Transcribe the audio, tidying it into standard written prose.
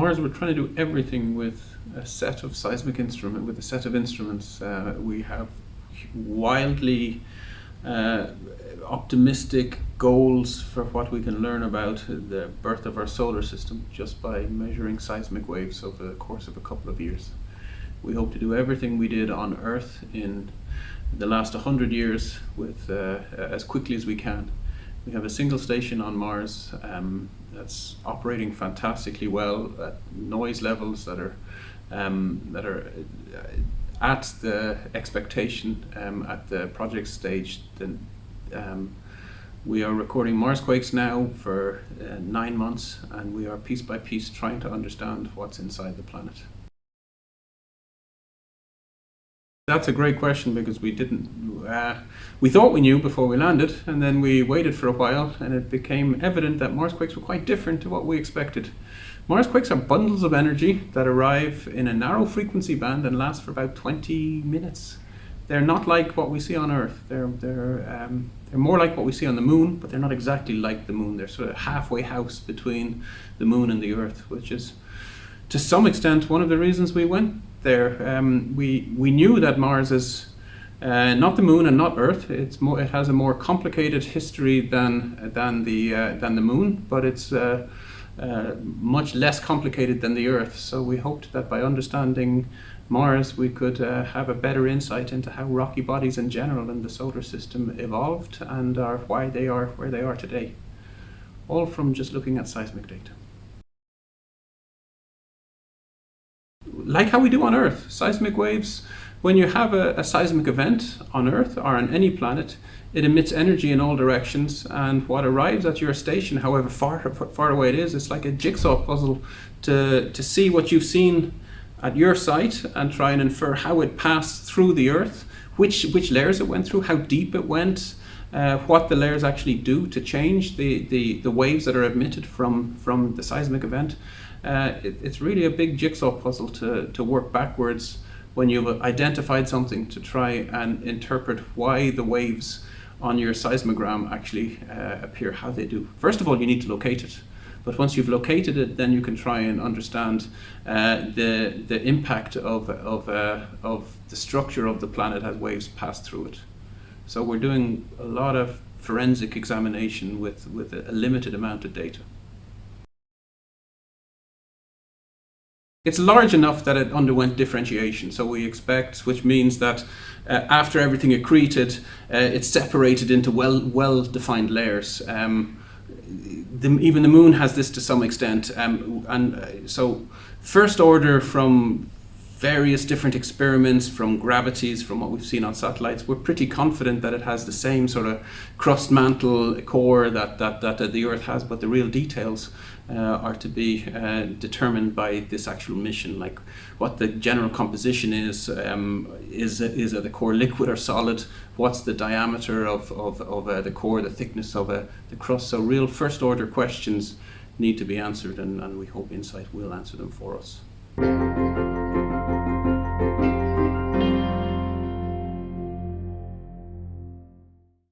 Mars, we're trying to do everything with a set of seismic instruments. With a set of instruments, we have wildly optimistic goals for what we can learn about the birth of our solar system just by measuring seismic waves over the course of a couple of years. We hope to do everything we did on Earth in the last 100 years with as quickly as we can. We have a single station on Mars that's operating fantastically well at noise levels that are at the expectation at the project stage. We are recording Marsquakes now for 9 months, and we are piece by piece trying to understand what's inside the planet. That's a great question, because we thought we knew before we landed, and then we waited for a while, and it became evident that Marsquakes were quite different to what we expected. Marsquakes are bundles of energy that arrive in a narrow frequency band and last for about 20 minutes. They're not like what we see on Earth. They're more like what we see on the Moon, but they're not exactly like the Moon. They're sort of halfway house between the Moon and the Earth, which is, to some extent, one of the reasons we went there. We knew that Mars is not the Moon and not Earth. It has a more complicated history than the Moon, but it's much less complicated than the Earth. So we hoped that by understanding Mars, we could have a better insight into how rocky bodies in general in the solar system evolved and why they are where they are today. All from just looking at seismic data. Like how we do on Earth, seismic waves, when you have a seismic event on Earth or on any planet, it emits energy in all directions, and what arrives at your station, however far away it is, it's like a jigsaw puzzle to see what you've seen at your site and try and infer how it passed through the Earth, which layers it went through, how deep it went, what the layers actually do to change the waves that are emitted from the seismic event. It's really a big jigsaw puzzle to work backwards when you've identified something, to try and interpret why the waves on your seismogram actually appear how they do. First of all, you need to locate it. But once you've located it, then you can try and understand the impact of the structure of the planet as waves pass through it. So we're doing a lot of forensic examination with a limited amount of data. It's large enough that it underwent differentiation, so we expect, which means that after everything accreted, it's separated into well-defined layers. Even the Moon has this to some extent, so first order from various different experiments, from gravities, from what we've seen on satellites, we're pretty confident that it has the same sort of crust mantle core that the Earth has, but the real details are to be determined by this actual mission, like what the general composition is the core liquid or solid, what's the diameter of the core, the thickness of the crust. So real first order questions need to be answered, and we hope InSight will answer them for us.